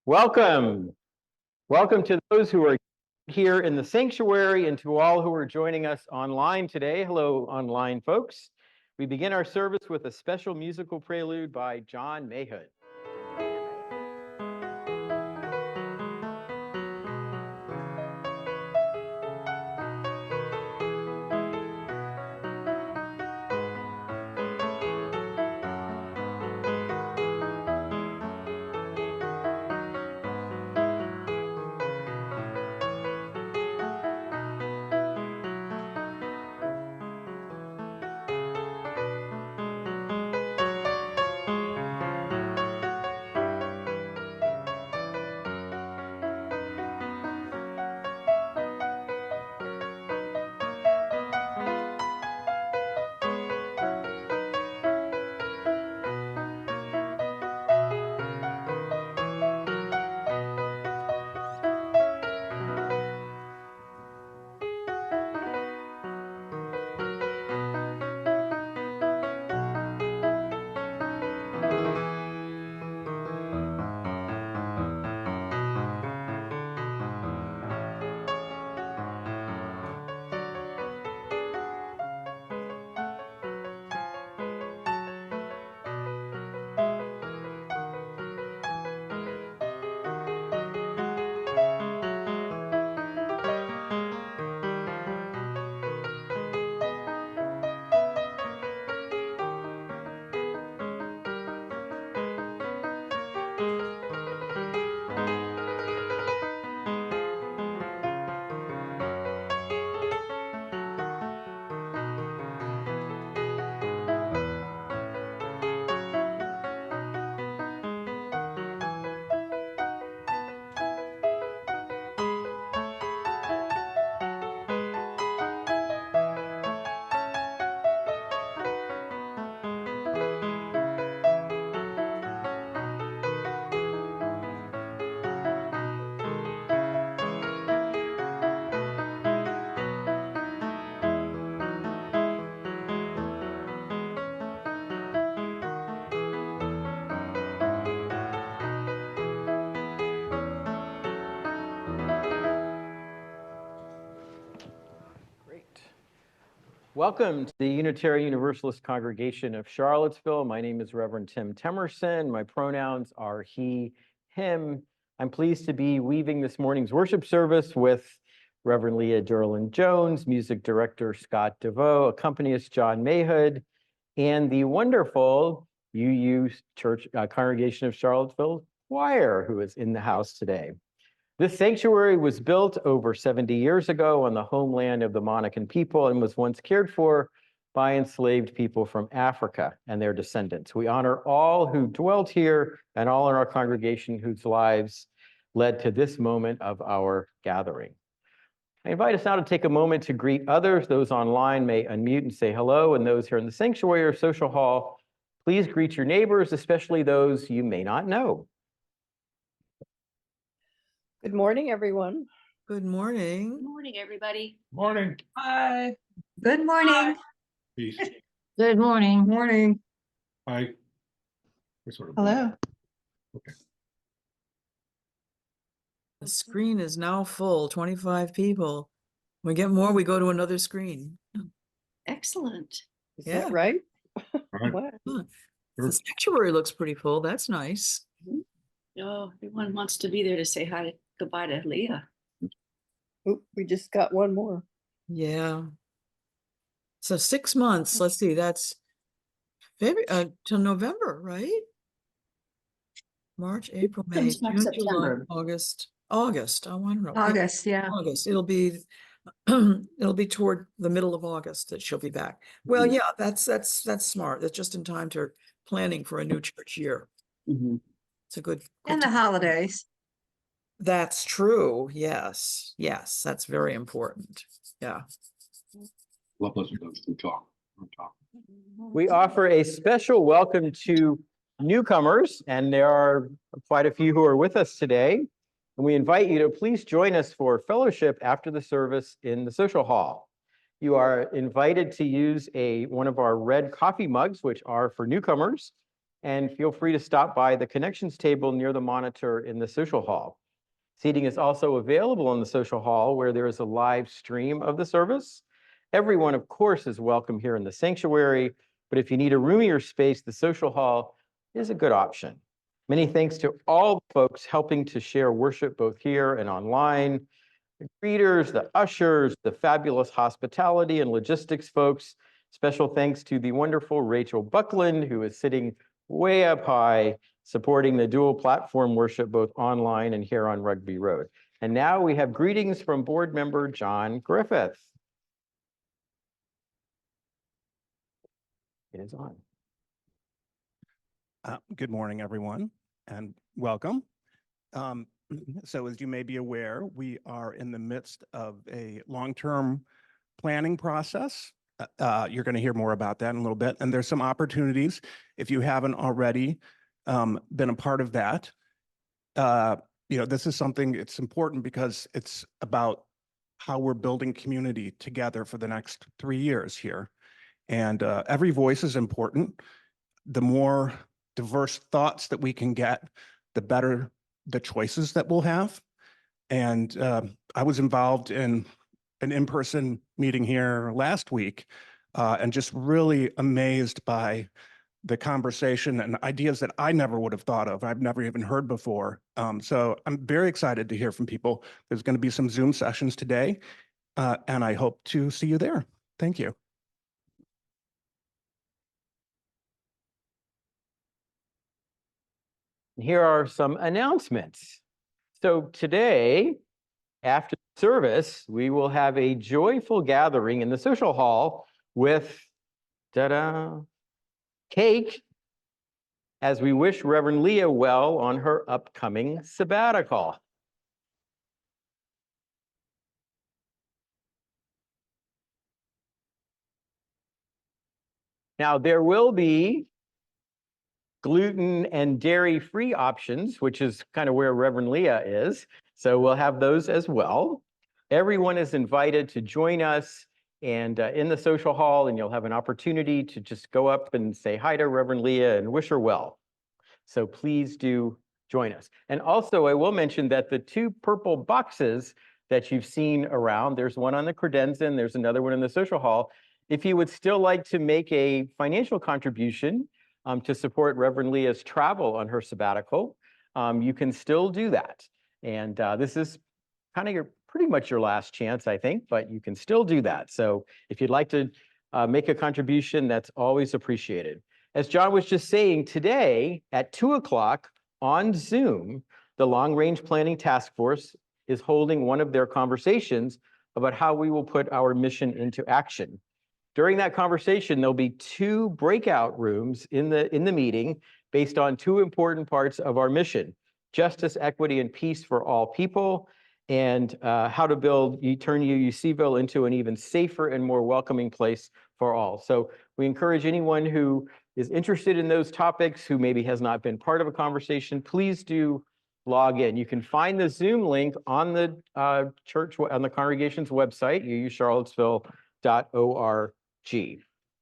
Welcome. Welcome to those who are here in the sanctuary and to all who are joining us online today. Hello, online folks. We begin our service with a special musical prelude by John Mayhood. Welcome to the Unitarian Universalist Congregation of Charlottesville. My name is Reverend Tim Temerson. My pronouns are he, him. I'm pleased to be weaving this morning's worship service with Reverend Leah Derlin-Jones, music director Scott DeVoe, accompanist John Mayhood, and the wonderful UU Church Congregation of Charlottesville choir who is in the house today. This sanctuary was built over 70 years ago on the homeland of the Monacan people and was once cared for by enslaved people from Africa and their descendants. We honor all who dwelt here and all in our congregation whose lives led to this moment of our gathering. I invite us now to take a moment to greet others. Those online may unmute and say hello, and those here in the sanctuary or social hall, please greet your neighbors, especially those you may not know. Good morning, everyone. Good morning. Good morning, everybody. Morning. Hi. Good morning. Peace. Good morning. Morning. Hi. We're sort of- Hello. Okay. The screen is now full, 25 people. We get more, we go to another screen. Excellent. Is Yeah. that right? Right. What? Huh. Sure. The sanctuary looks pretty full. That's nice. Oh, everyone wants to be there to say goodbye to Leah. Oop, we just got one more. Yeah. So 6 months, let's see, that's February till November, right? March, April, May, Comes back June, July, September. August. I want to know. August, yeah. August. It'll be toward the middle of August that she'll be back. Well, yeah, that's smart. That's just in time to planning for a new church year. Mhm. It's a good And the time. holidays. That's true. Yes. Yes, that's very important. Yeah. Love those who talk. We offer a special welcome to newcomers, and there are quite a few who are with us today. And we invite you to please join us for fellowship after the service in the social hall. You are invited to use one of our red coffee mugs, which are for newcomers, and feel free to stop by the connections table near the monitor in the social hall. Seating is also available in the social hall where there is a live stream of the service. Everyone, of course, is welcome here in the sanctuary, but if you need a roomier space, the social hall is a good option. Many thanks to all the folks helping to share worship both here and online. The greeters, the ushers, the fabulous hospitality and logistics folks. Special thanks to the wonderful Rachel Buckland, who is sitting way up high, supporting the dual platform worship both online and here on Rugby Road. And now we have greetings from board member John Griffith. It is on. Good morning, everyone, and welcome. So as you may be aware, we are in the midst of a long-term planning process. You're going to hear more about that in a little bit. And there's some opportunities, if you haven't already been a part of that. This is something, it's important because it's about how we're building community together for the next 3 years here. And every voice is important. The more diverse thoughts that we can get, the better the choices that we'll have. And I was involved in an in-person meeting here last week and just really amazed by the conversation and ideas that I never would have thought of. I've never even heard before. So I'm very excited to hear from people. There's going to be some Zoom sessions today, and I hope to see you there. Thank you. Here are some announcements. So today, after service, we will have a joyful gathering in the social hall with cake as we wish Reverend Leah well on her upcoming sabbatical. Now, there will be gluten and dairy-free options, which is kind of where Reverend Leah is. So we'll have those as well. Everyone is invited to join us and in the social hall, and you'll have an opportunity to just go up and say hi to Reverend Leah and wish her well. So please do join us. And also, I will mention that the 2 purple boxes that you've seen around, there's one on the credenza and there's another one in the social hall. If you would still like to make a financial contribution to support Reverend Leah's travel on her sabbatical, you can still do that. And this is kind of pretty much your last chance, I think, but you can still do that. So if you'd like to make a contribution, that's always appreciated. As John was just saying, today at 2 o'clock on Zoom, the Long Range Planning Task Force is holding one of their conversations about how we will put our mission into action. During that conversation, there'll be 2 breakout rooms in the meeting based on 2 important parts of our mission: justice, equity, and peace for all people, and how to turn UUCville into an even safer and more welcoming place for all. So we encourage anyone who is interested in those topics, who maybe has not been part of a conversation, please do log in. You can find the Zoom link on the on the congregation's website, uucharlottesville.org.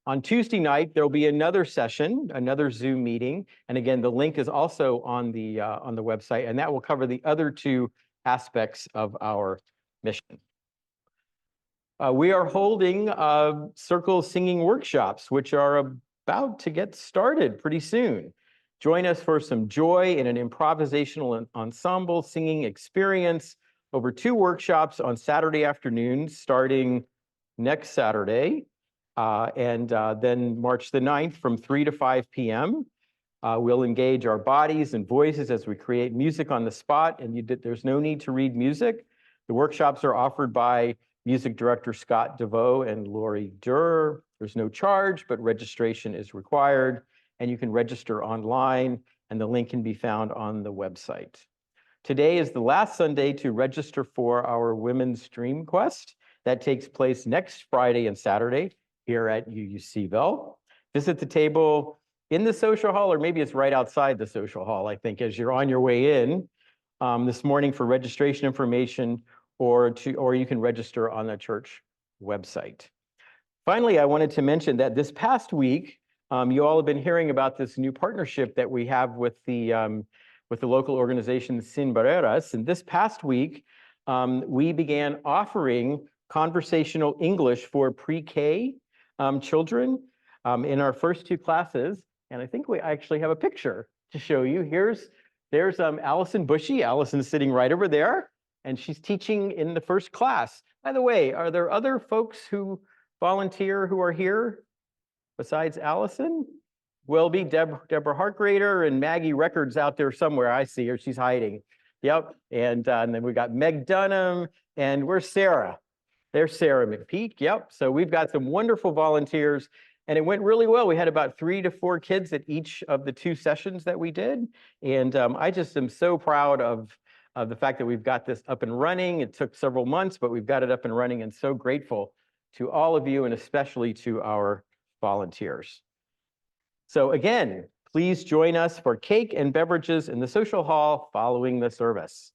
On Tuesday night, there'll be another session, another Zoom meeting. And again, the link is also on the website, and that will cover the other 2 aspects of our mission. We are holding circle singing workshops, which are about to get started pretty soon. Join us for some joy in an improvisational ensemble singing experience over 2 workshops on Saturday afternoons, starting next Saturday, and then March the 9th from 3 to 5 p.m. We'll engage our bodies and voices as we create music on the spot, and there's no need to read music. The workshops are offered by music director Scott DeVoe and Lori Durr. There's no charge, but registration is required, and you can register online, and the link can be found on the website. Today is the last Sunday to register for our Women's Dream Quest. That takes place next Friday and Saturday here at UUCville. Visit the table in the social hall, or maybe it's right outside the social hall, I think, as you're on your way in this morning for registration information, or you can register on the church website. Finally, I wanted to mention that this past week, You all have been hearing about this new partnership that we have with the local organization Sin Barreras. And this past week, we began offering conversational English for pre-K children in our first two classes. And I think we actually have a picture to show you. There's Allison Bushy. Allison's sitting right over there, and she's teaching in the first class. By the way, are there other folks who volunteer who are here besides Allison? Will be Deborah Hartgrader and Maggie Records out there somewhere. I see her. She's hiding. Yep. And then we got Meg Dunham, and where's Sarah? There's Sarah McPeak. Yep. So we've got some wonderful volunteers, and it went really well. We had about 3 to 4 kids at each of the 2 sessions that we did. And I just am so proud of the fact that we've got this up and running. It took several months, but we've got it up and running, and so grateful to all of you, and especially to our volunteers. So again, please join us for cake and beverages in the social hall following the service.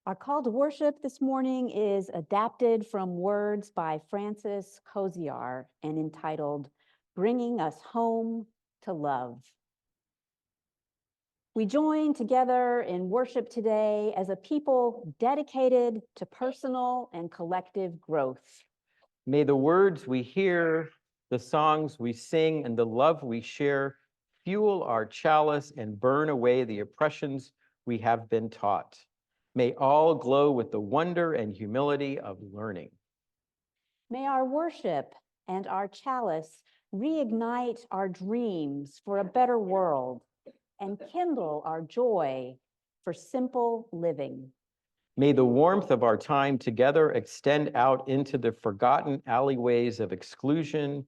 Our call to worship this morning is adapted from words by Francis Koziar and entitled, Bringing Us Home to Love. We join together in worship today as a people dedicated to personal and collective growth. May the words we hear, the songs we sing, and the love we share fuel our chalice and burn away the oppressions we have been taught. May all glow with the wonder and humility of learning. May our worship and our chalice reignite our dreams for a better world and kindle our joy for simple living. May the warmth of our time together extend out into the forgotten alleyways of exclusion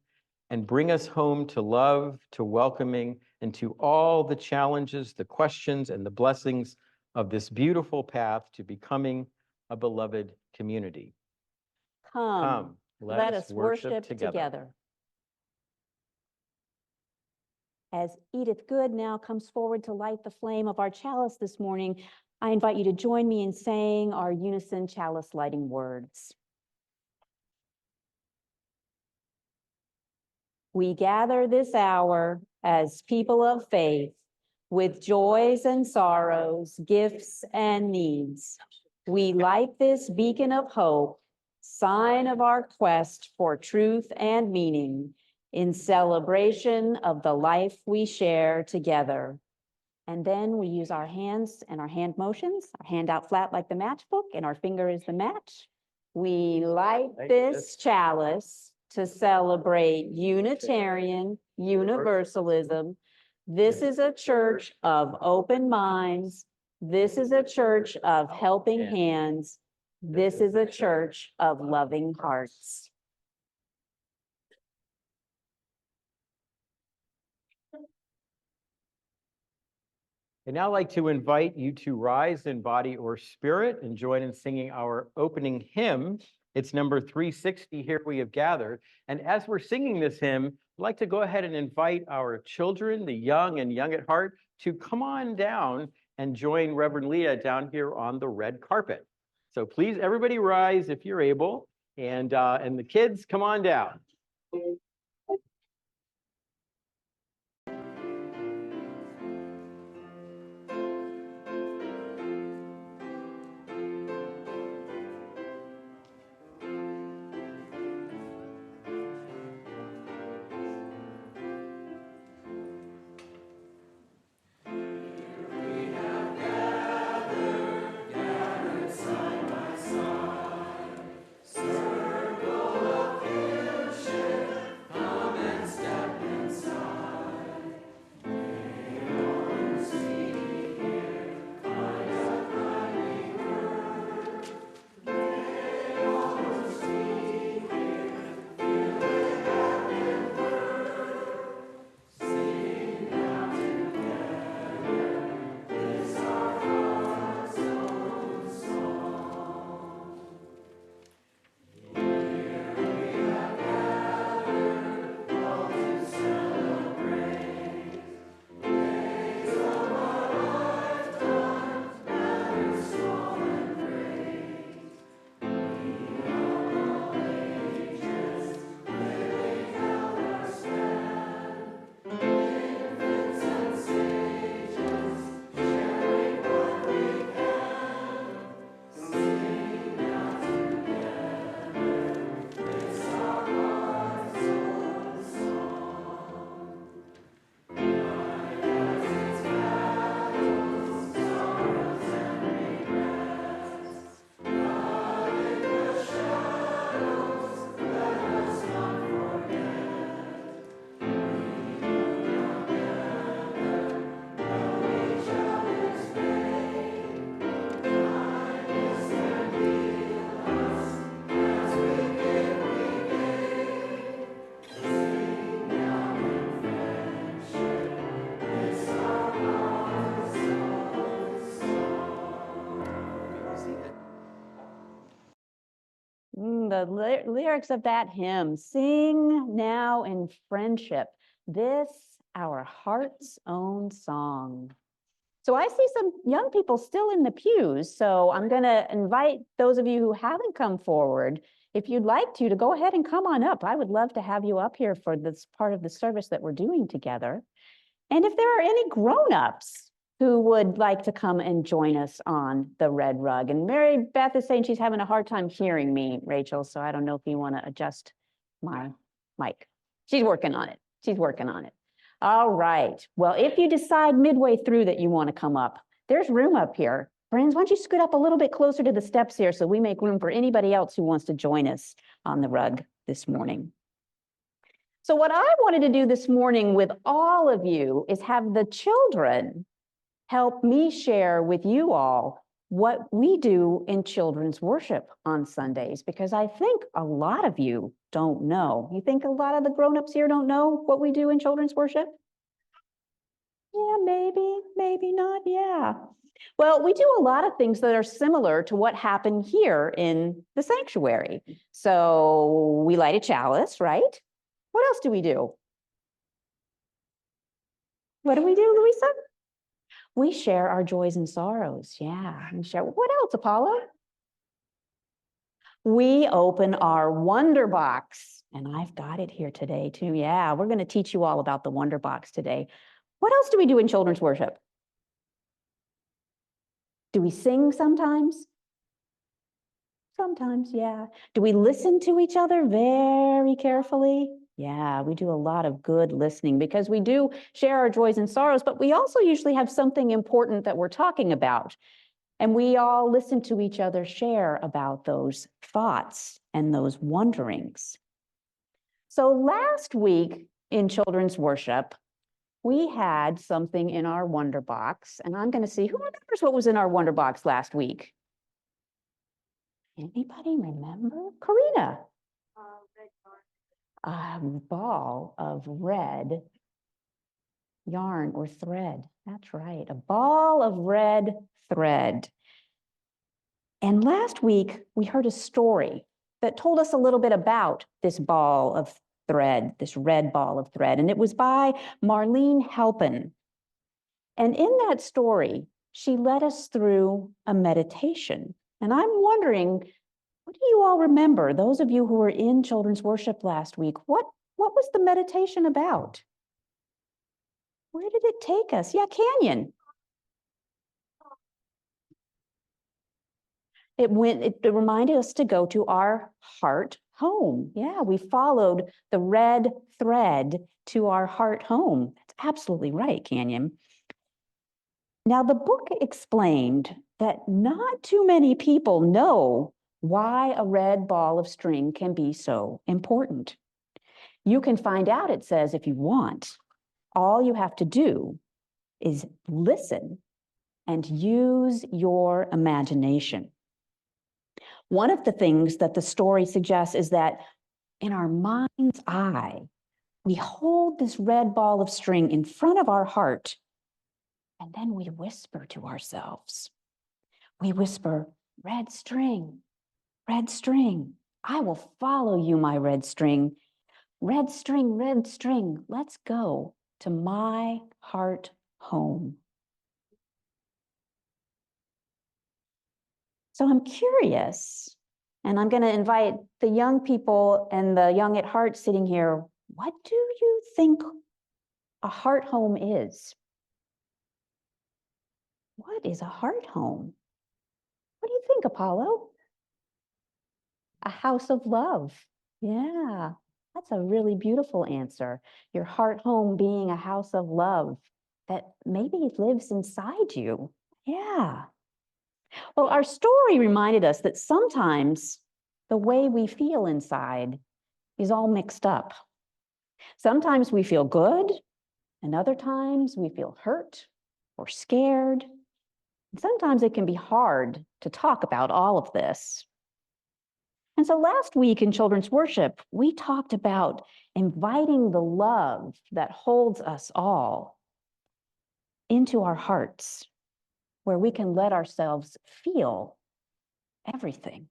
and bring us home to love, to welcoming, and to all the challenges, the questions, and the blessings of this beautiful path to becoming a beloved community. Come, let us worship together. As Edith Good now comes forward to light the flame of our chalice this morning, I invite you to join me in saying our unison chalice lighting words. We gather this hour as people of faith, with joys and sorrows, gifts and needs. We light this beacon of hope, sign of our quest for truth and meaning, in celebration of the life we share together. And then we use our hands and our hand motions, our hand out flat like the matchbook, and our finger is the match. We light this chalice to celebrate Unitarian Universalism. This is a church of open minds. This is a church of helping hands. This is a church of loving hearts. I'd now like to invite you to rise in body or spirit and join in singing our opening hymn. It's number 360, Here We Have Gathered. And as we're singing this hymn, I'd like to go ahead and invite our children, the young and young at heart, to come on down and join Reverend Leah down here on the red carpet. So please, everybody rise if you're able, and the kids, come on down. the lyrics of that hymn, sing now in friendship, this our heart's own song. So I see some young people still in the pews, so I'm going to invite those of you who haven't come forward, if you'd like to go ahead and come on up. I would love to have you up here for this part of the service that we're doing together. And if there are any grown-ups who would like to come and join us on the red rug. And Mary Beth is saying she's having a hard time hearing me, Rachel, so I don't know if you want to adjust my mic. She's working on it. She's working on it. All right. Well, if you decide midway through that you want to come up, there's room up here. Friends, why don't you scoot up a little bit closer to the steps here so we make room for anybody else who wants to join us on the rug this morning. So what I wanted to do this morning with all of you is have the children help me share with you all what we do in children's worship on Sundays, because I think a lot of you don't know. You think a lot of the grown-ups here don't know what we do in children's worship? Yeah, maybe not, yeah. Well, we do a lot of things that are similar to what happened here in the sanctuary. So we light a chalice, right? What else do we do? What do we do, Louisa? We share our joys and sorrows. Yeah, we share. What else, Apollo? We open our Wonder Box, and I've got it here today too. Yeah, we're going to teach you all about the Wonder Box today. What else do we do in children's worship? Do we sing sometimes? Sometimes, yeah. Do we listen to each other very carefully? Yeah, we do a lot of good listening because we do share our joys and sorrows, but we also usually have something important that we're talking about. And we all listen to each other share about those thoughts and those wonderings. So last week in children's worship, we had something in our Wonder Box, and I'm going to see who remembers what was in our Wonder Box last week. Anybody remember? Karina. A ball of red yarn or thread. That's right, a ball of red thread. And last week, we heard a story that told us a little bit about this ball of thread, this red ball of thread, and it was by Marlene Halpin. And in that story, she led us through a meditation. And I'm wondering, what do you all remember? Those of you who were in children's worship last week, what was the meditation about? Where did it take us? Yeah, Canyon. It reminded us to go to our heart home. Yeah, we followed the red thread to our heart home. That's absolutely right, Canyon. Now, the book explained that not too many people know why a red ball of string can be so important. You can find out, it says, if you want. All you have to do is listen and use your imagination. One of the things that the story suggests is that in our mind's eye, we hold this red ball of string in front of our heart, and then we whisper to ourselves. We whisper, red string, I will follow you, my red string. Red string, let's go to my heart home. So I'm curious, and I'm going to invite the young people and the young at heart sitting here. What do you think a heart home is? What is a heart home? What do you think, Apollo? A house of love. Yeah, that's a really beautiful answer. Your heart home being a house of love that maybe lives inside you. Yeah. Well, our story reminded us that sometimes the way we feel inside is all mixed up. Sometimes we feel good, and other times we feel hurt or scared. And sometimes it can be hard to talk about all of this. And so last week in children's worship, we talked about inviting the love that holds us all into our hearts, where we can let ourselves feel everything.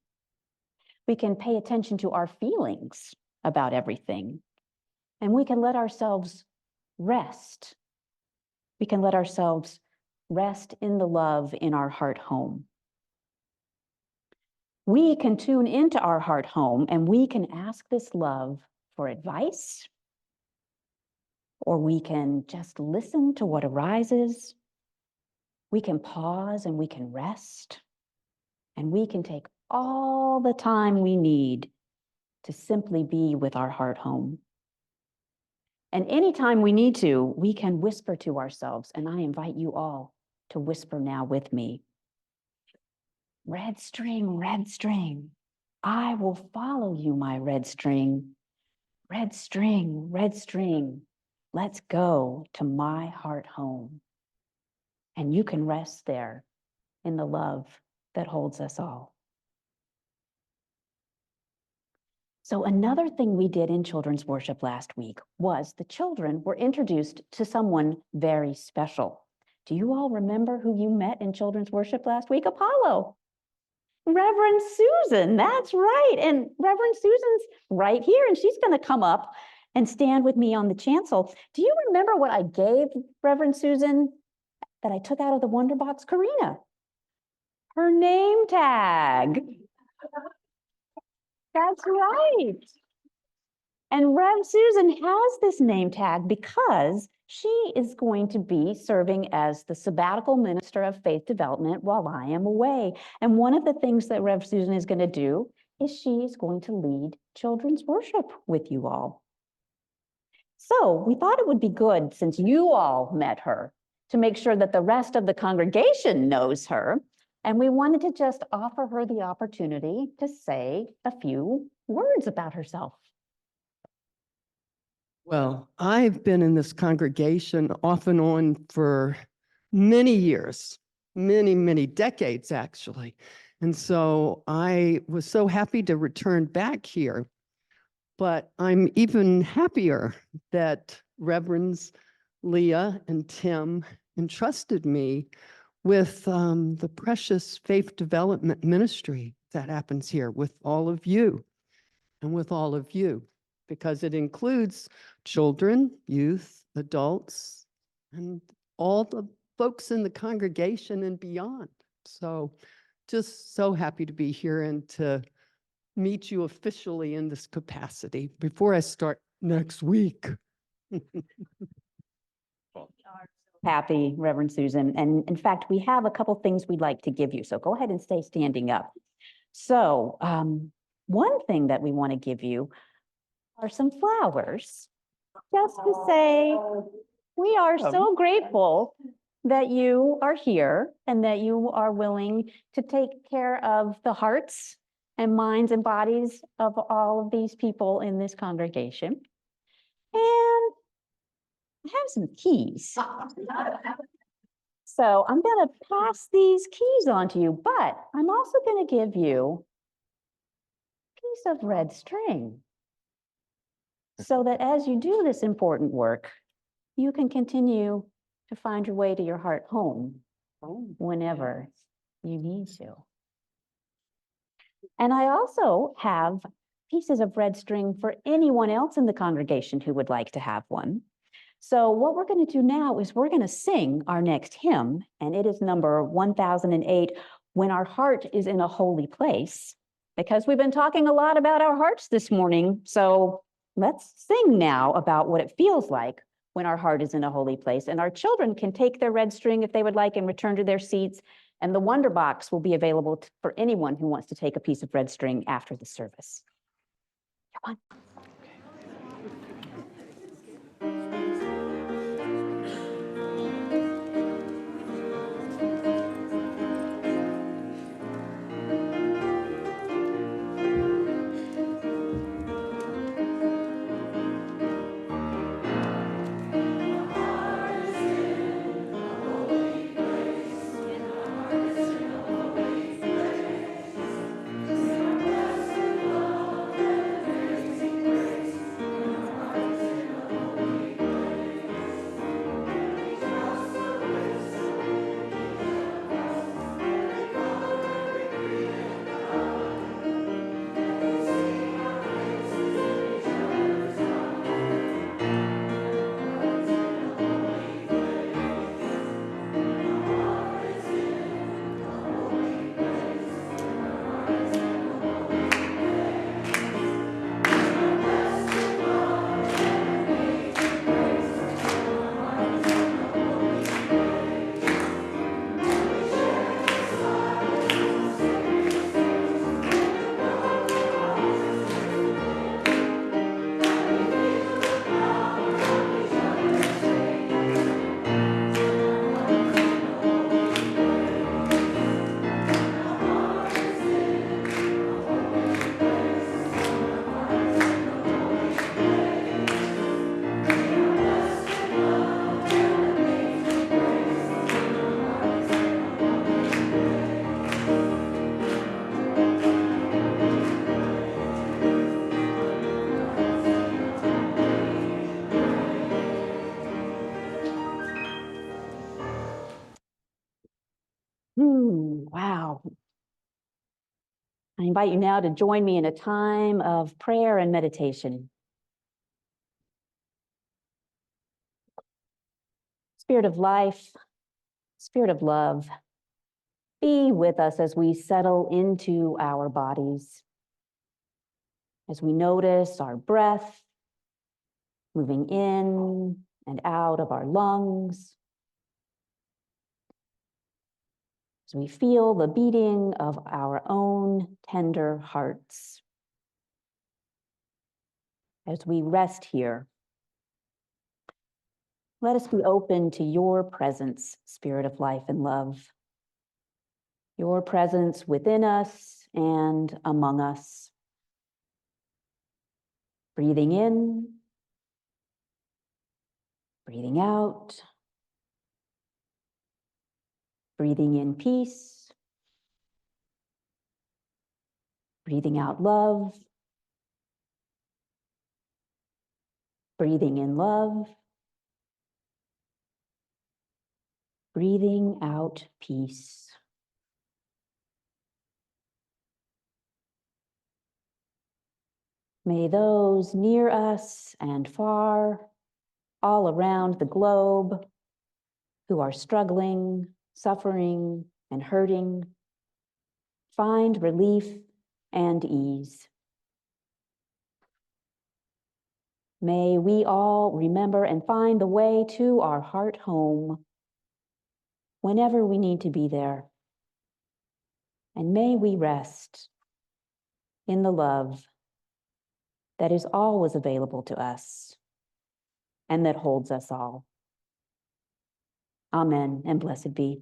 We can pay attention to our feelings about everything. And we can let ourselves rest. We can let ourselves rest in the love in our heart home. We can tune into our heart home and we can ask this love for advice, or we can just listen to what arises. We can pause and we can rest, and we can take all the time we need to simply be with our heart home. And anytime we need to, we can whisper to ourselves, and I invite you all to whisper now with me. Red string, I will follow you, my red string. Red string, let's go to my heart home. And you can rest there in the love that holds us all. So another thing we did in children's worship last week was the children were introduced to someone very special. Do you all remember who you met in children's worship last week? Apollo. Reverend Susan, that's right. And Reverend Susan's right here, and she's going to come up and stand with me on the chancel. Do you remember what I gave Reverend Susan that I took out of the Wonder Box? Karina, her name tag. That's right. And Rev Susan has this name tag because she is going to be serving as the sabbatical minister of faith development while I am away. And one of the things that Rev Susan is going to do is she's going to lead children's worship with you all. So we thought it would be good, since you all met her, to make sure that the rest of the congregation knows her. And we wanted to just offer her the opportunity to say a few words about herself. Well, I've been in this congregation off and on for many years, many decades, actually. And so I was so happy to return back here. But I'm even happier that Reverends Leah and Tim entrusted me with the precious faith development ministry that happens here with all of you and with all of you, because it includes children, youth, adults, and all the folks in the congregation and beyond. So just so happy to be here and to meet you officially in this capacity before I start next week. Happy, Reverend Susan. And in fact, we have a couple things we'd like to give you. So go ahead and stay standing up. So one thing that we want to give you are some flowers, just to say we are so grateful that you are here and that you are willing to take care of the hearts and minds and bodies of all of these people in this congregation. And I have some keys. So I'm going to pass these keys on to you, but I'm also going to give you a piece of red string so that as you do this important work, you can continue to find your way to your heart home whenever you need to. And I also have pieces of red string for anyone else in the congregation who would like to have one. So what we're going to do now is we're going to sing our next hymn, and it is number 1008, When Our Heart is in a Holy Place, because we've been talking a lot about our hearts this morning. So let's sing now about what it feels like when our heart is in a holy place. And our children can take their red string if they would like and return to their seats. And the Wonder Box will be available for anyone who wants to take a piece of red string after the service. Come on. Wow. I invite you now to join me in a time of prayer and meditation. Spirit of life, Spirit of love, be with us as we settle into our bodies, as we notice our breath moving in and out of our lungs, as we feel the beating of our own tender hearts. As we rest here, let us be open to your presence, Spirit of life and love. Your presence within us and among us. Breathing in, breathing out, breathing in peace, breathing out love, breathing in love, breathing out peace. May those near us and far, all around the globe, who are struggling, suffering, and hurting, find relief and ease. May we all remember and find the way to our heart home whenever we need to be there. And may we rest in the love that is always available to us and that holds us all. Amen and blessed be.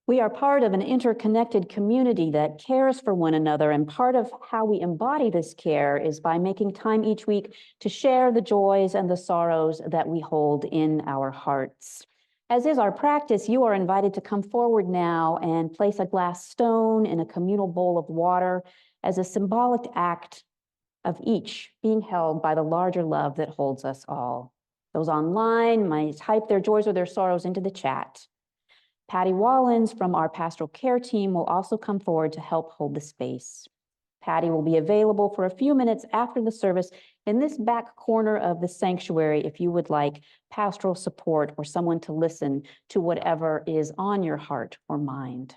We are part of an interconnected community that cares for one another, and part of how we embody this care is by making time each week to share the joys and the sorrows that we hold in our hearts. As is our practice, you are invited to come forward now and place a glass stone in a communal bowl of water as a symbolic act of each being held by the larger love that holds us all. Those online might type their joys or their sorrows into the chat. Patty Wallins from our pastoral care team will also come forward to help hold the space. Patty will be available for a few minutes after the service in this back corner of the sanctuary if you would like pastoral support or someone to listen to whatever is on your heart or mind.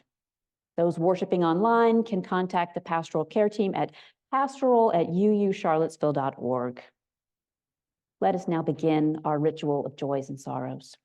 Those worshiping online can contact the pastoral care team at pastoral@uucharlottesville.org. Let us now begin our ritual of joys and sorrows.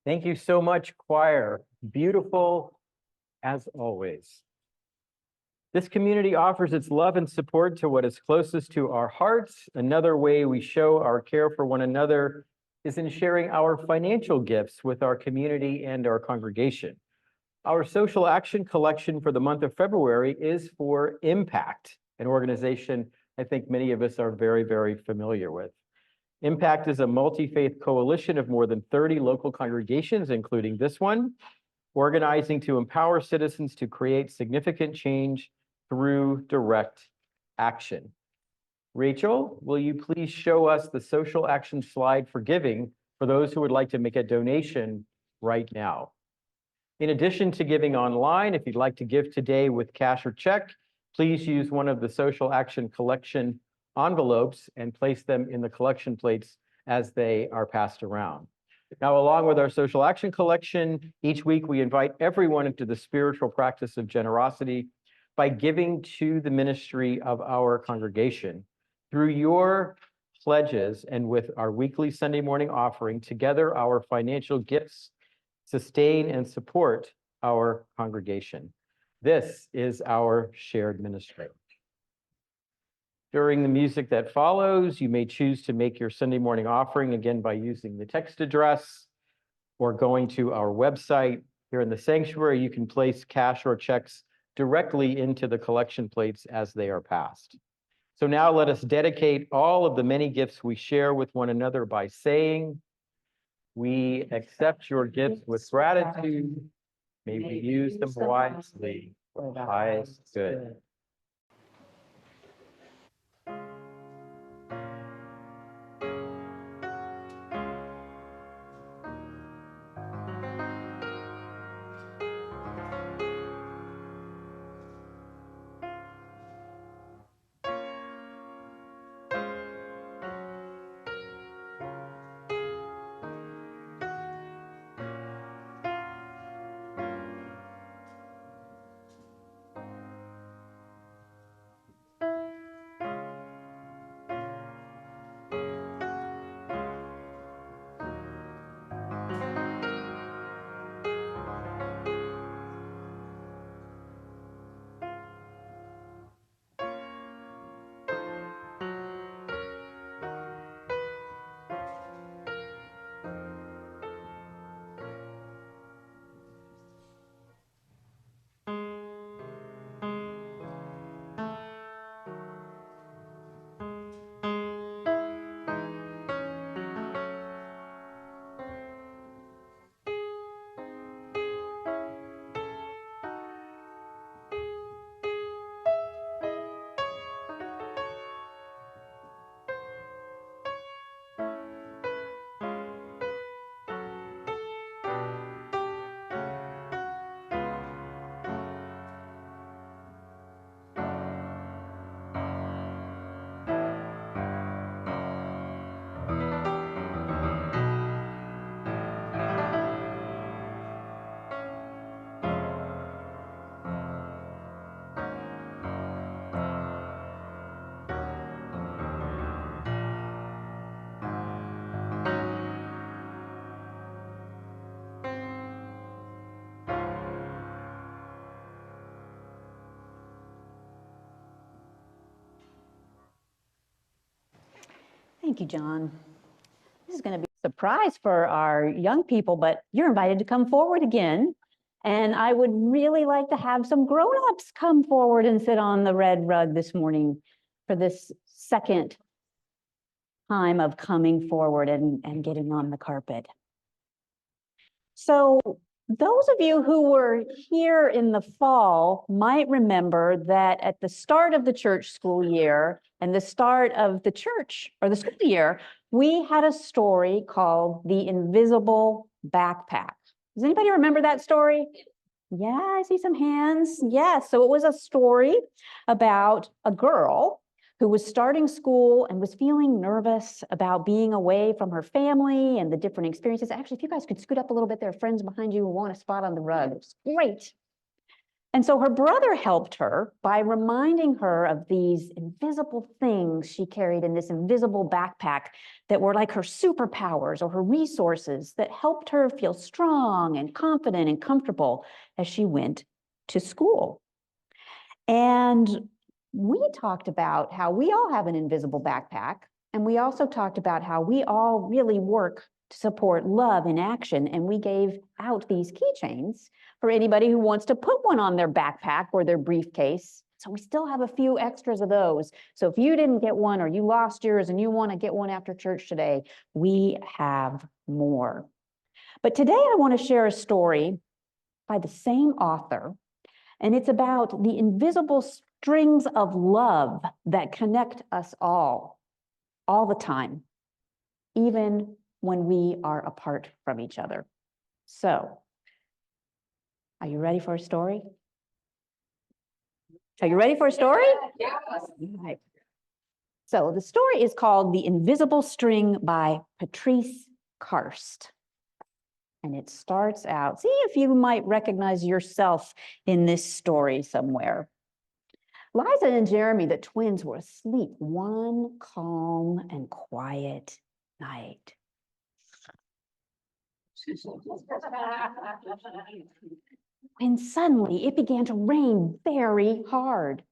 Thank you so much, choir. Beautiful as always. This community offers its love and support to what is closest to our hearts. Another way we show our care for one another is in sharing our financial gifts with our community and our congregation. Our social action collection for the month of February is for Impact, an organization I think many of us are very, very familiar with. Impact is a multi-faith coalition of more than 30 local congregations, including this one, organizing to empower citizens to create significant change through direct action. Rachel, will you please show us the social action slide for giving for those who would like to make a donation right now? In addition to giving online, if you'd like to give today with cash or check, please use one of the social action collection envelopes and place them in the collection plates as they are passed around. Now, along with our social action collection, each week we invite everyone into the spiritual practice of generosity by giving to the ministry of our congregation. Through your pledges and with our weekly Sunday morning offering, together our financial gifts sustain and support our congregation. This is our shared ministry. During the music that follows, you may choose to make your Sunday morning offering again by using the text address or going to our website. Here in the sanctuary, you can place cash or checks directly into the collection plates as they are passed. So now let us dedicate all of the many gifts we share with one another by saying, we accept your gifts with gratitude. May we use them wisely for the highest good. Thank you, John. This is going to be a surprise for our young people, but you're invited to come forward again. And I would really like to have some grown-ups come forward and sit on the red rug this morning for this second time of coming forward and getting on the carpet. So those of you who were here in the fall might remember that at the start of the church school year and the start of the church or the school year, we had a story called The Invisible Backpack. Does anybody remember that story? Yeah, I see some hands. Yes, so it was a story about a girl who was starting school and was feeling nervous about being away from her family and the different experiences. Actually, if you guys could scoot up a little bit, there are friends behind you who want a spot on the rug. It's great. And so her brother helped her by reminding her of these invisible things she carried in this invisible backpack that were like her superpowers or her resources that helped her feel strong and confident and comfortable as she went to school. And we talked about how we all have an invisible backpack, and we also talked about how we all really work to support love in action, and we gave out these keychains for anybody who wants to put one on their backpack or their briefcase. So we still have a few extras of those. So if you didn't get one or you lost yours and you want to get one after church today, we have more. But today I want to share a story by the same author, and it's about the invisible strings of love that connect us all the time, even when we are apart from each other. So, are you ready for a story? Are you ready for a story? Yes. Right. So the story is called The Invisible String by Patrice Karst. And it starts out, see if you might recognize yourself in this story somewhere. Liza and Jeremy, the twins, were asleep one calm and quiet night. When suddenly it began to rain very hard.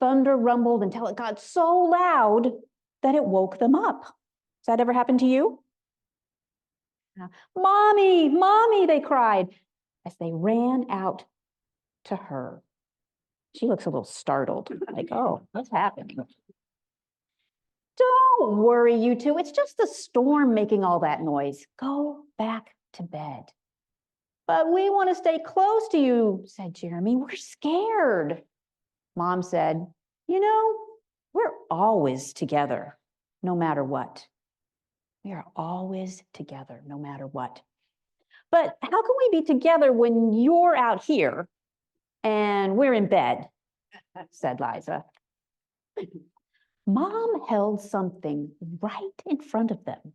Thunder rumbled until it got so loud that it woke them up. Has that ever happened to you? Mommy, Mommy, they cried as they ran out to her. She looks a little startled, like, oh, what's happening? Don't worry, you two. It's just the storm making all that noise. Go back to bed. But we want to stay close to you, said Jeremy. We're scared. Mom said, you know, we're always together, no matter what. We are always together, no matter what. But how can we be together when you're out here and we're in bed, said Liza. Mom held something right in front of them,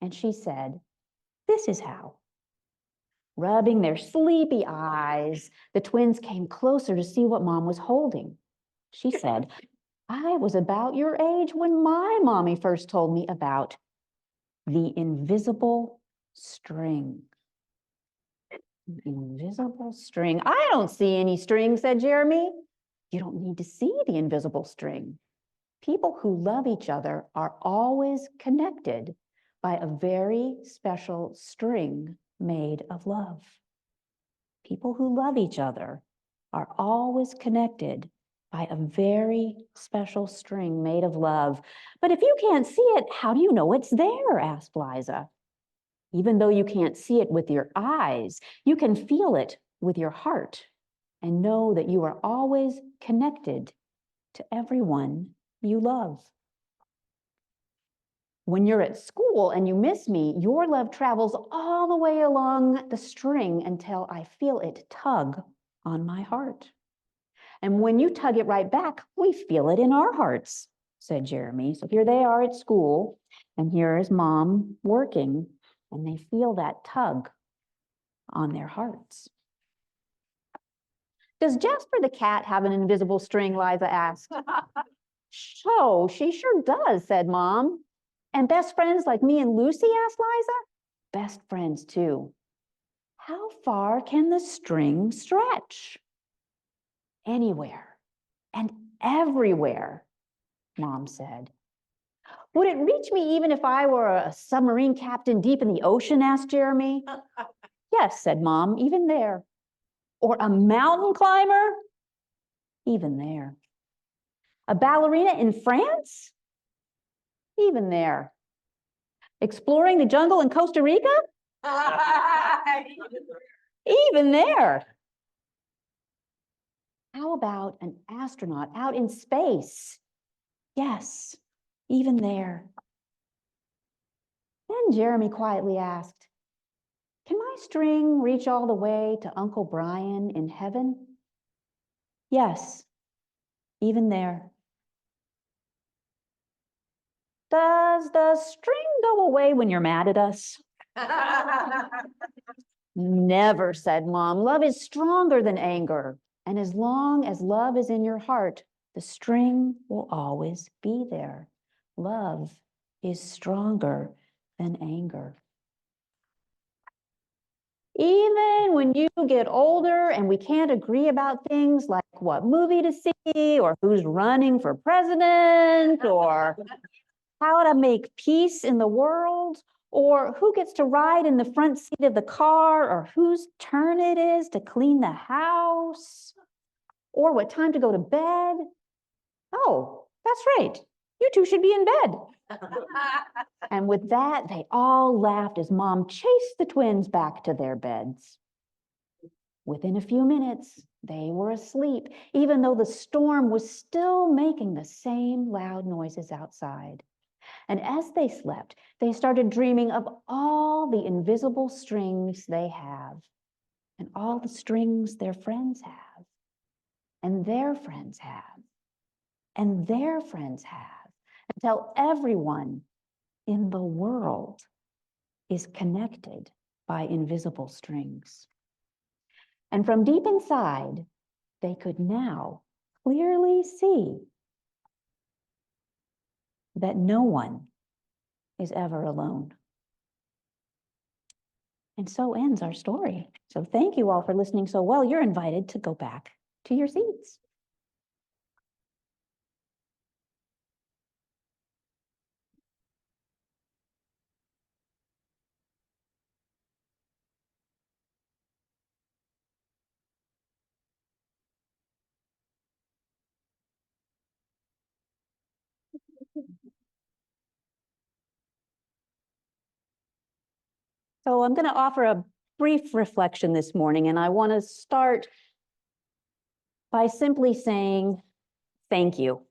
and she said, this is how. Rubbing their sleepy eyes, the twins came closer to see what Mom was holding. She said, I was about your age when my mommy first told me about the invisible string. Invisible string. I don't see any string, said Jeremy. You don't need to see the invisible string. People who love each other are always connected by a very special string made of love. People who love each other are always connected by a very special string made of love. But if you can't see it, how do you know it's there? Asked Liza. Even though you can't see it with your eyes, you can feel it with your heart and know that you are always connected to everyone you love. When you're at school and you miss me, your love travels all the way along the string until I feel it tug on my heart. And when you tug it right back, we feel it in our hearts, said Jeremy. So here they are at school, and here is Mom working, and they feel that tug on their hearts. Does Jasper the cat have an invisible string? Liza asked. So she sure does, said Mom. And best friends like me and Lucy? Asked Liza. Best friends too. How far can the string stretch? Anywhere and everywhere, Mom said. Would it reach me even if I were a submarine captain deep in the ocean? Asked Jeremy. Yes, said Mom, even there. Or a mountain climber? Even there. A ballerina in France? Even there. Exploring the jungle in Costa Rica? Even there. How about an astronaut out in space? Yes, even there. Then Jeremy quietly asked, can my string reach all the way to Uncle Brian in heaven? Yes, even there. Does the string go away when you're mad at us? Never, said Mom. Love is stronger than anger, And as long as love is in your heart, the string will always be there. Love is stronger than anger. Even when you get older and we can't agree about things like what movie to see or who's running for president or how to make peace in the world or who gets to ride in the front seat of the car or whose turn it is to clean the house or what time to go to bed. Oh, that's right. You two should be in bed. And with that, they all laughed as Mom chased the twins back to their beds. Within a few minutes, they were asleep, even though the storm was still making the same loud noises outside. And as they slept, they started dreaming of all the invisible strings they have, and all the strings their friends have, and their friends have, and their friends have, until everyone in the world is connected by invisible strings. And from deep inside, they could now clearly see that no one is ever alone. And so ends our story. So thank you all for listening so well. You're invited to go back to your seats. So I'm going to offer a brief reflection this morning, and I want to start by simply saying thank you.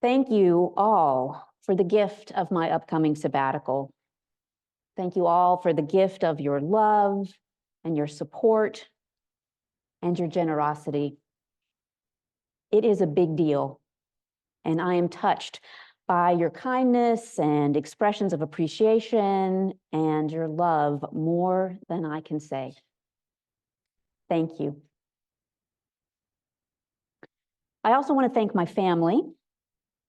Thank you all for the gift of my upcoming sabbatical. Thank you all for the gift of your love and your support and your generosity. It is a big deal, and I am touched by your kindness and expressions of appreciation and your love more than I can say. Thank you. I also want to thank my family,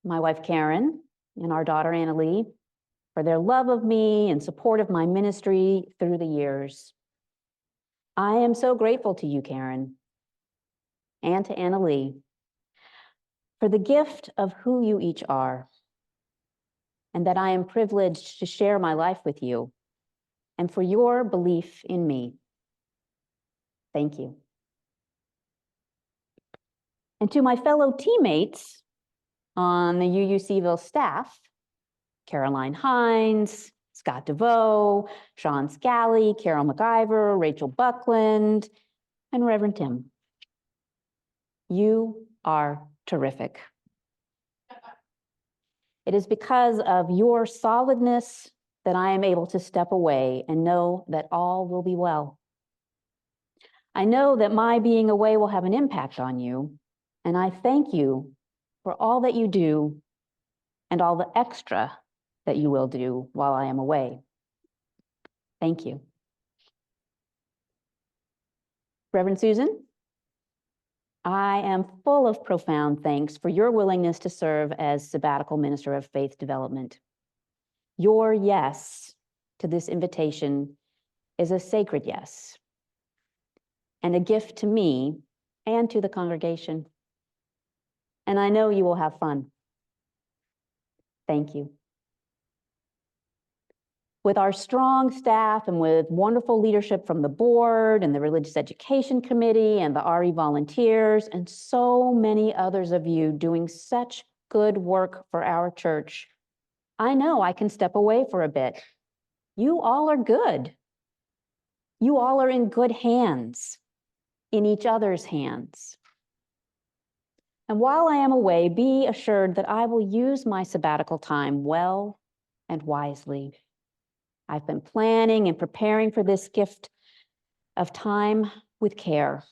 my wife Karen and our daughter Annalie, for their love of me and support of my ministry through the years. I am so grateful to you, Karen, and to Annalie, for the gift of who you each are, and that I am privileged to share my life with you, and for your belief in me. Thank you. And to my fellow teammates on the UUCville staff, Caroline Hines, Scott DeVoe, Sean Scally, Carol McIver, Rachel Buckland, and Reverend Tim. You are terrific. It is because of your solidness that I am able to step away and know that all will be well. I know that my being away will have an impact on you, and I thank you for all that you do and all the extra that you will do while I am away. Thank you. Reverend Susan, I am full of profound thanks for your willingness to serve as Sabbatical Minister of Faith Development. Your yes to this invitation is a sacred yes and a gift to me and to the congregation. And I know you will have fun. Thank you. With our strong staff and with wonderful leadership from the board and the Religious Education Committee and the RE volunteers and so many others of you doing such good work for our church, I know I can step away for a bit. You all are good. You all are in good hands, in each other's hands. And while I am away, be assured that I will use my sabbatical time well and wisely. I've been planning and preparing for this gift of time with care.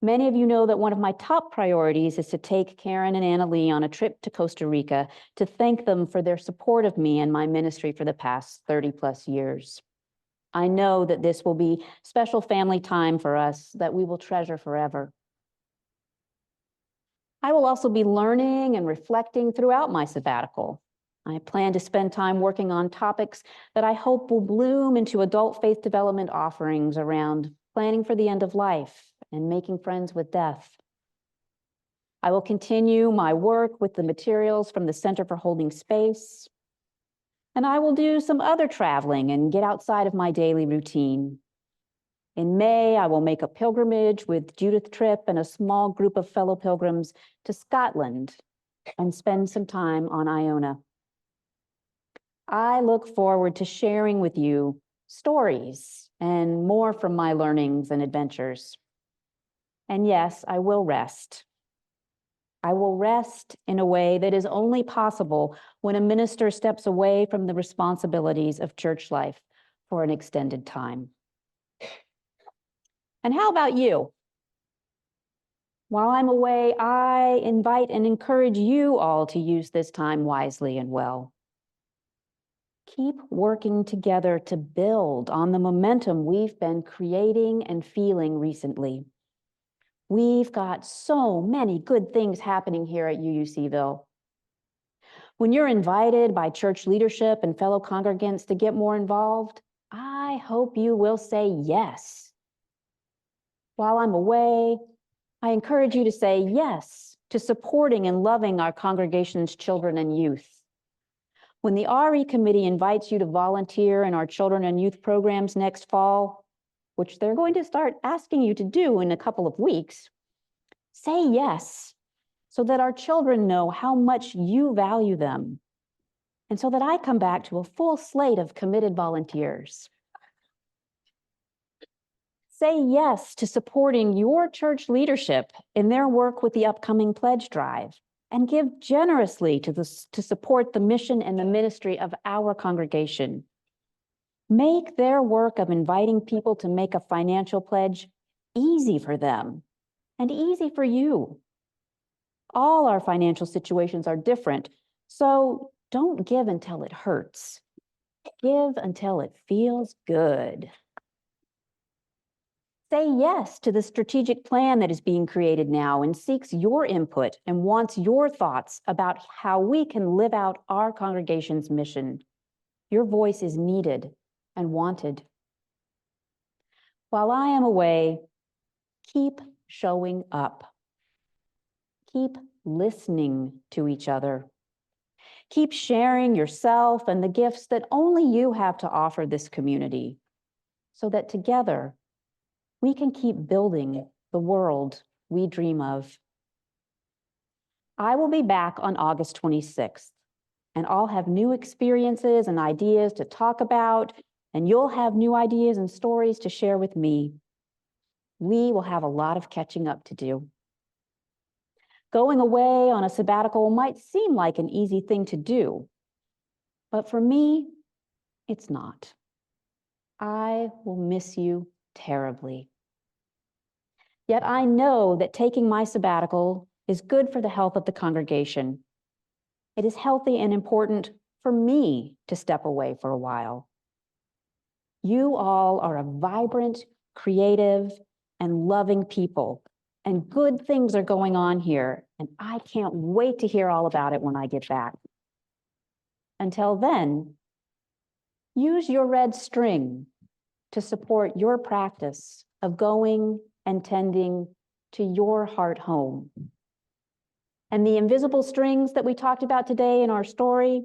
Many of you know that one of my top priorities is to take Karen and Annalie on a trip to Costa Rica to thank them for their support of me and my ministry for the past 30+ years. I know that this will be special family time for us that we will treasure forever. I will also be learning and reflecting throughout my sabbatical. I plan to spend time working on topics that I hope will bloom into adult faith development offerings around planning for the end of life and making friends with death. I will continue my work with the materials from the Center for Holding Space, and I will do some other traveling and get outside of my daily routine. In May, I will make a pilgrimage with Judith Tripp and a small group of fellow pilgrims to Scotland and spend some time on Iona. I look forward to sharing with you stories and more from my learnings and adventures. And yes, I will rest. I will rest in a way that is only possible when a minister steps away from the responsibilities of church life for an extended time. And how about you? While I'm away, I invite and encourage you all to use this time wisely and well. Keep working together to build on the momentum we've been creating and feeling recently. We've got so many good things happening here at UUCville. When you're invited by church leadership and fellow congregants to get more involved, I hope you will say yes. While I'm away, I encourage you to say yes to supporting and loving our congregation's children and youth. When the RE committee invites you to volunteer in our children and youth programs next fall, which they're going to start asking you to do in a couple of weeks, say yes so that our children know how much you value them, and so that I come back to a full slate of committed volunteers. Say yes to supporting your church leadership in their work with the upcoming pledge drive, and give generously to support the mission and the ministry of our congregation. Make their work of inviting people to make a financial pledge easy for them and easy for you. All our financial situations are different, so don't give until it hurts. Give until it feels good. Say yes to the strategic plan that is being created now and seeks your input and wants your thoughts about how we can live out our congregation's mission. Your voice is needed and wanted. While I am away, keep showing up. Keep listening to each other. Keep sharing yourself and the gifts that only you have to offer this community, so that together we can keep building the world we dream of. I will be back on August 26th, and I'll have new experiences and ideas to talk about, and you'll have new ideas and stories to share with me. We will have a lot of catching up to do. Going away on a sabbatical might seem like an easy thing to do, but for me, it's not. I will miss you terribly. Yet I know that taking my sabbatical is good for the health of the congregation. It is healthy and important for me to step away for a while. You all are a vibrant, creative, and loving people, and good things are going on here, and I can't wait to hear all about it when I get back. Until then, use your red string to support your practice of going and tending to your heart home. And the invisible strings that we talked about today in our story,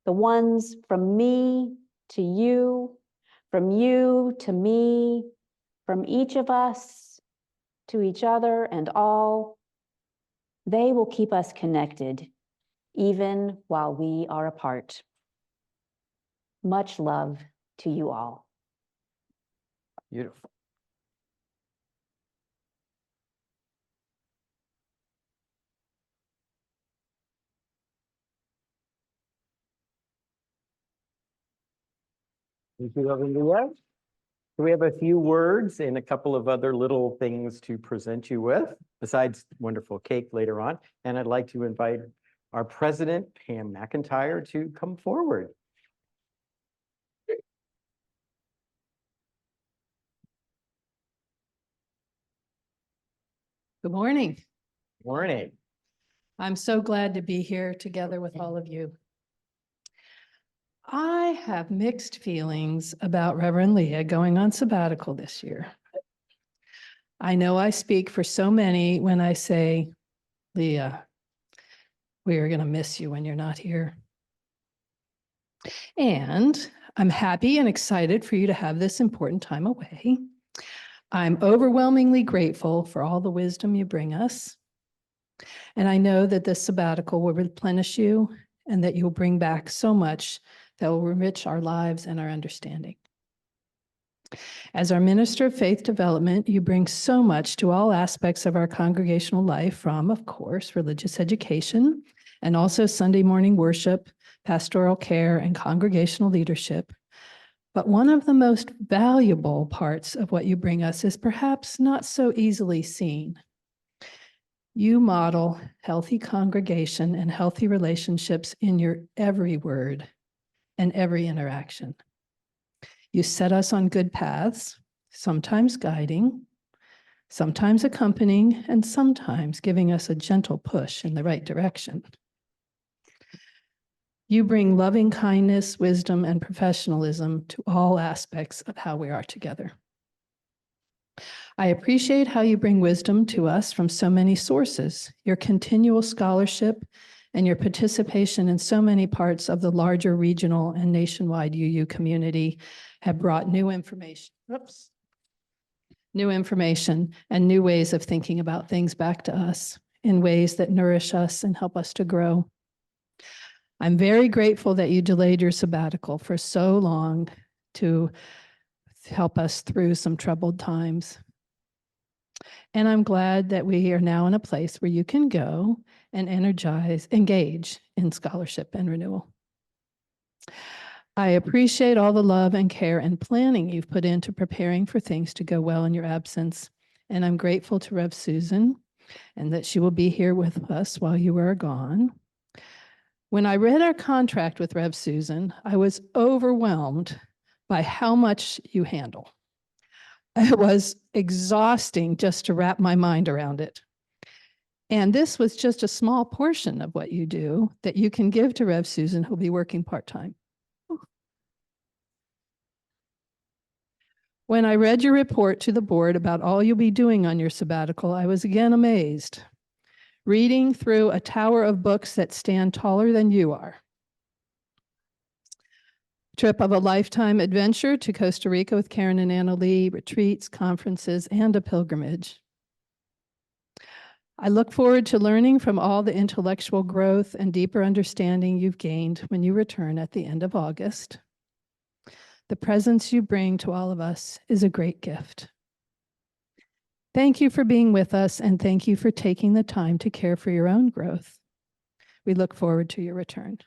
the ones from me to you, from you to me, from each of us to each other and all, they will keep us connected even while we are apart. Much love to you all. Beautiful. Thank you, Lavinia. So we have a few words and a couple of other little things to present you with, besides wonderful cake later on. And I'd like to invite our president, Pam McIntyre, to come forward. Good morning. Morning. I'm so glad to be here together with all of you. I have mixed feelings about Reverend Leah going on sabbatical this year. I know I speak for so many when I say, Leah, we are going to miss you when you're not here. And I'm happy and excited for you to have this important time away. I'm overwhelmingly grateful for all the wisdom you bring us. And I know that this sabbatical will replenish you and that you'll bring back so much that will enrich our lives and our understanding. As our Minister of Faith Development, you bring so much to all aspects of our congregational life from, of course, religious education and also Sunday morning worship, pastoral care, and congregational leadership. But one of the most valuable parts of what you bring us is perhaps not so easily seen. You model healthy congregation and healthy relationships in your every word and every interaction. You set us on good paths, sometimes guiding, sometimes accompanying, and sometimes giving us a gentle push in the right direction. You bring loving kindness, wisdom, and professionalism to all aspects of how we are together. I appreciate how you bring wisdom to us from so many sources. Your continual scholarship and your participation in so many parts of the larger regional and nationwide UU community have brought new information. New information and new ways of thinking about things back to us in ways that nourish us and help us to grow. I'm very grateful that you delayed your sabbatical for so long to help us through some troubled times. And I'm glad that we are now in a place where you can go and engage in scholarship and renewal. I appreciate all the love and care and planning you've put into preparing for things to go well in your absence. And I'm grateful to Rev. Susan and that she will be here with us while you are gone. When I read our contract with Rev. Susan, I was overwhelmed by how much you handle. It was exhausting just to wrap my mind around it. And this was just a small portion of what you do that you can give to Rev. Susan, who'll be working part-time. When I read your report to the board about all you'll be doing on your sabbatical, I was again amazed. Reading through a tower of books that stand taller than you are. Trip of a lifetime adventure to Costa Rica with Karen and Anna Lee, retreats, conferences, and a pilgrimage. I look forward to learning from all the intellectual growth and deeper understanding you've gained when you return at the end of August. The presence you bring to all of us is a great gift. Thank you for being with us, and thank you for taking the time to care for your own growth. We look forward to your return.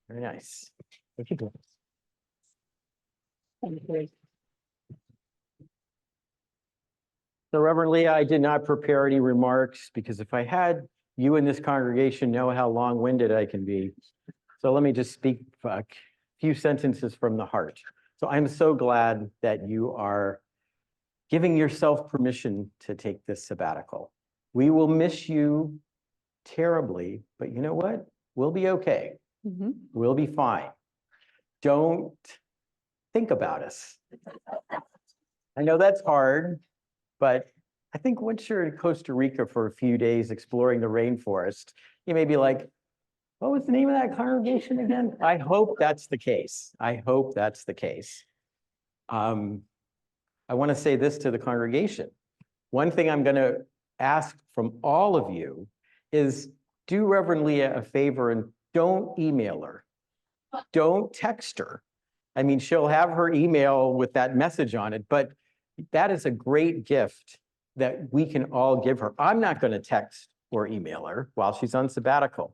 Very nice. Thank you. So Reverend Leah, I did not prepare any remarks because if I had, you in this congregation know how long-winded I can be. So let me just speak a few sentences from the heart. So I'm so glad that you are giving yourself permission to take this sabbatical. We will miss you terribly, but you know what? We'll be okay. We'll be fine. Don't think about us. I know that's hard, but I think once you're in Costa Rica for a few days exploring the rainforest, you may be like, what was the name of that congregation again? I hope that's the case. I hope that's the case. I want to say this to the congregation. One thing I'm going to ask from all of you is do Reverend Leah a favor and don't email her. Don't text her. I mean, she'll have her email with that message on it, but that is a great gift that we can all give her. I'm not going to text or email her while she's on sabbatical,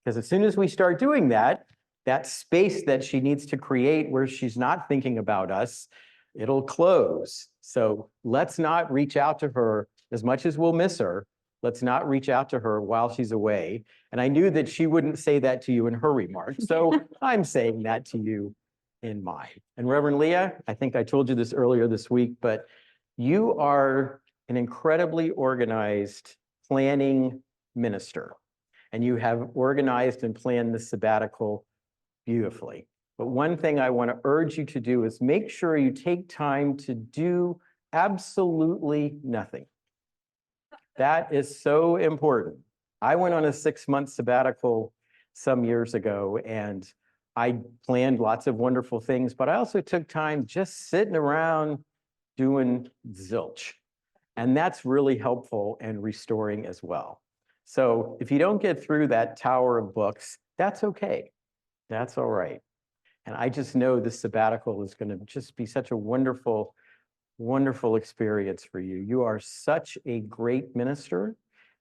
because as soon as we start doing that, that space that she needs to create where she's not thinking about us, it'll close. So let's not reach out to her as much as we'll miss her. Let's not reach out to her while she's away. And I knew that she wouldn't say that to you in her remarks. So I'm saying that to you in mine. And Reverend Leah, I think I told you this earlier this week, but you are an incredibly organized planning minister. And you have organized and planned the sabbatical beautifully. But one thing I want to urge you to do is make sure you take time to do absolutely nothing. That is so important. I went on a 6-month sabbatical some years ago, and I planned lots of wonderful things, but I also took time just sitting around doing zilch. And that's really helpful and restoring as well. So if you don't get through that tower of books, that's okay. That's all right. And I just know this sabbatical is going to just be such a wonderful, wonderful experience for you. You are such a great minister.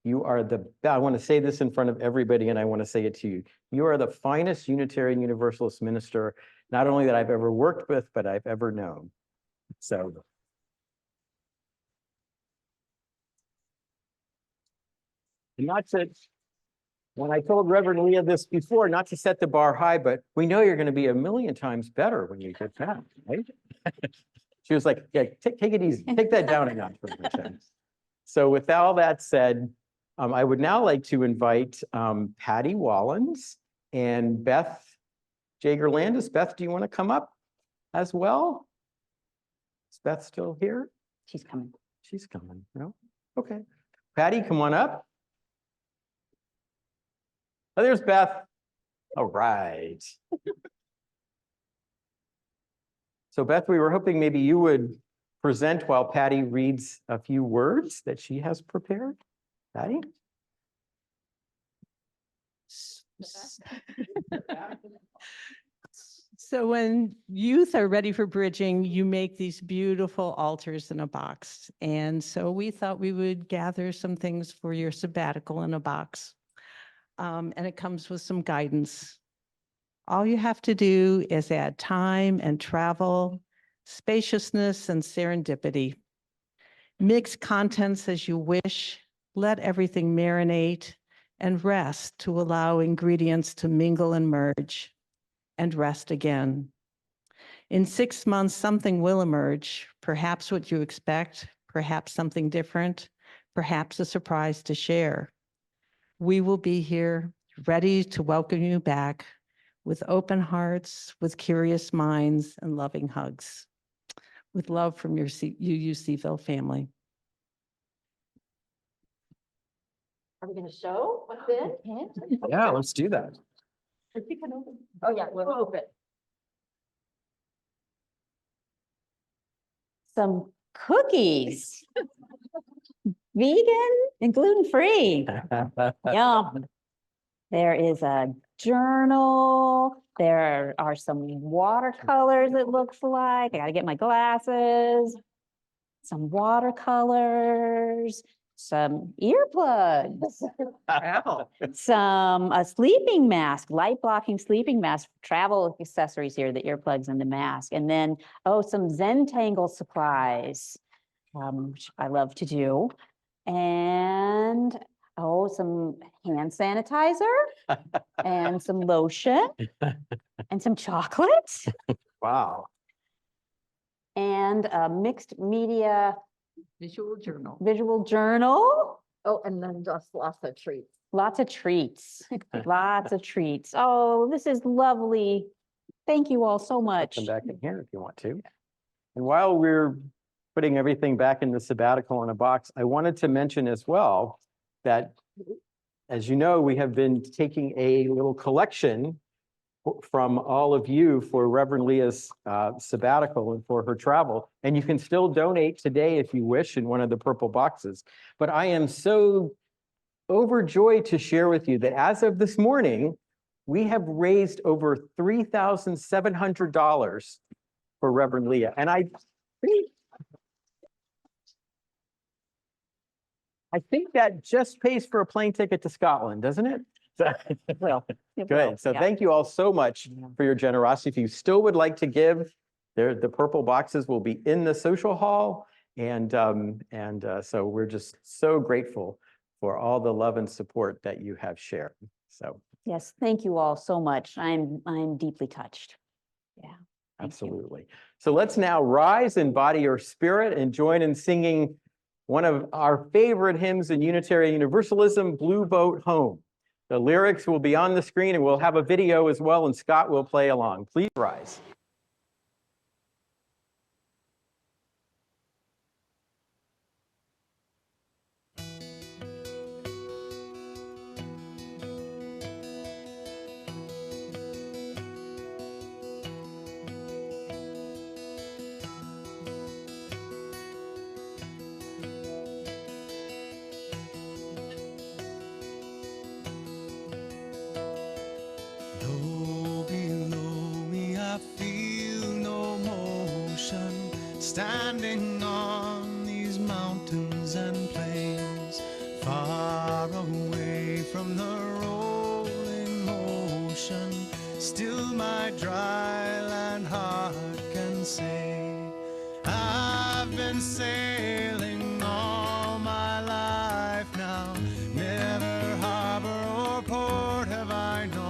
You are I want to say this in front of everybody, and I want to say it to you. You are the finest Unitarian Universalist minister, not only that I've ever worked with, but I've ever known. So. And not to, when I told Reverend Leah this before, not to set the bar high, but we know you're going to be a million times better when you get back, right? She was like, yeah, take it easy. Take that down a notch for me. So with all that said, I would now like to invite Patty Wallens and Beth Jager-Landis. Beth, do you want to come up as well? Is Beth still here? She's coming. She's coming. No? Okay. Patty, come on up. Oh, there's Beth. All right. So Beth, we were hoping maybe you would present while Patty reads a few words that she has prepared. Patty? So when youth are ready for bridging, you make these beautiful altars in a box. And so we thought we would gather some things for your sabbatical in a box. And it comes with some guidance. All you have to do is add time and travel, spaciousness and serendipity. Mix contents as you wish, let everything marinate, and rest to allow ingredients to mingle and merge, and rest again. In 6 months, something will emerge, perhaps what you expect, perhaps something different, perhaps a surprise to share. We will be here, ready to welcome you back with open hearts, with curious minds, and loving hugs. With love from your UUCville family. Are we going to show what's in? Yeah, let's do that. Oh, yeah, we'll open. Some cookies. Vegan and gluten-free. Yum. There is a journal. There are some watercolors, it looks like. I gotta get my glasses. Some watercolors, some earplugs. Wow. Some a sleeping mask, light blocking sleeping mask, travel accessories here, the earplugs and the mask. And then, oh, some Zentangle supplies, which I love to do. And oh, some hand sanitizer and some lotion and some chocolate Wow. and a mixed media Visual journal. visual journal. Oh, and then just lots of treats. Lots of treats, lots of treats. Oh, this is lovely. Thank you all so much. Come back in here if you want to. And while we're putting everything back in the sabbatical in a box, I wanted to mention as well that, as you know, we have been taking a little collection from all of you for Reverend Leah's sabbatical and for her travel. And you can still donate today if you wish in one of the purple boxes. But I am so overjoyed to share with you that as of this morning, we have raised over $3,700 for Reverend Leah. And I think that just pays for a plane ticket to Scotland, doesn't it? Well, good. So thank you all so much for your generosity. If you still would like to give, the purple boxes will be in the social hall. And so we're just so grateful for all the love and support that you have shared. So Yes, thank you all so much. I'm deeply touched. Yeah. Thank you. absolutely. So let's now rise in body or spirit and join in singing one of our favorite hymns in Unitarian Universalism, Blue Boat Home. The lyrics will be on the screen, and we'll have a video as well, and Scott will play along. Please rise. Low below me, I feel no motion, standing on these mountains and plains, far away from the rolling ocean. Still my dry land heart can say, I've been sailing all my life now, never harbor or port have I known.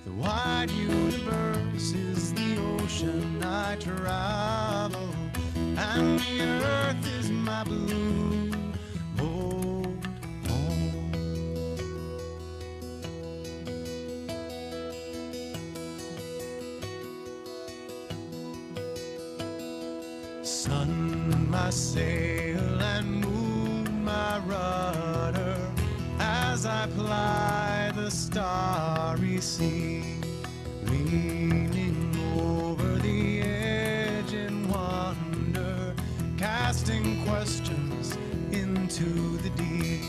The wide universe is the ocean I travel, and the earth is my blue boat home. Sun, my sail, and moon, my rudder, as I ply the starry sea, leaning over the edge in wonder, casting questions into the deep,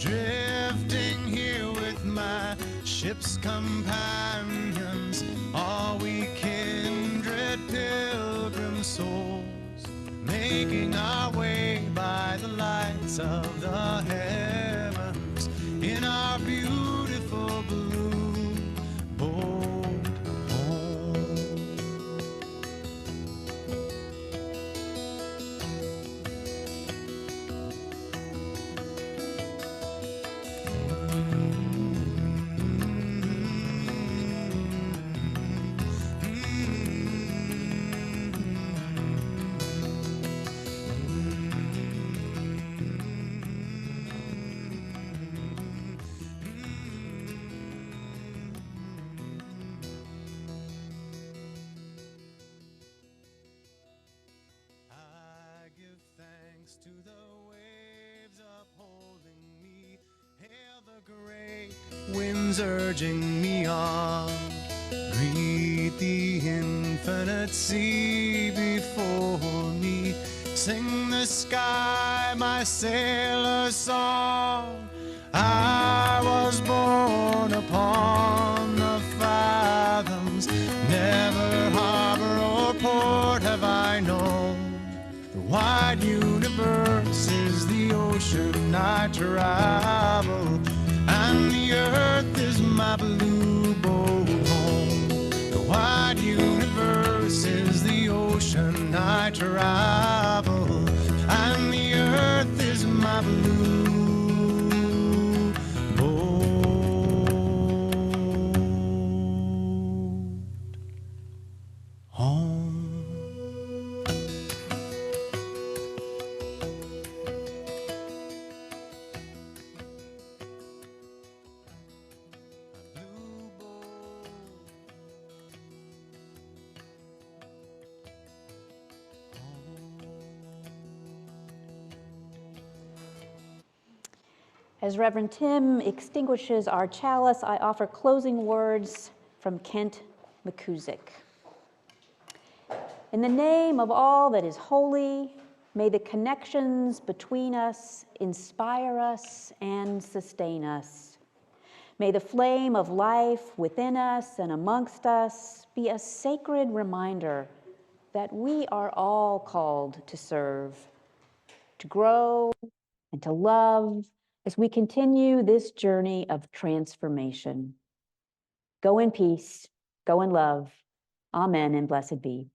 drifting here with my ship's companions, all we kindred pilgrim souls, making our way by the lights of the heavens in our beautiful blue boat home. I give thanks to the waves upholding me, hail the great winds urging me on, greet the infinite sea before me, sing the sky my sailor song. I was born upon the fathoms, never harbor or port have I known. The wide universe is the ocean I travel, and the earth is my blue boat home. The wide universe is the ocean I travel, and the earth is my blue boat home. As Reverend Tim extinguishes our chalice, I offer closing words from Kent McCusick. In the name of all that is holy, may the connections between us inspire us and sustain us. May the flame of life within us and amongst us be a sacred reminder that we are all called to serve, to grow, and to love as we continue this journey of transformation. Go in peace, go in love. Amen and blessed be.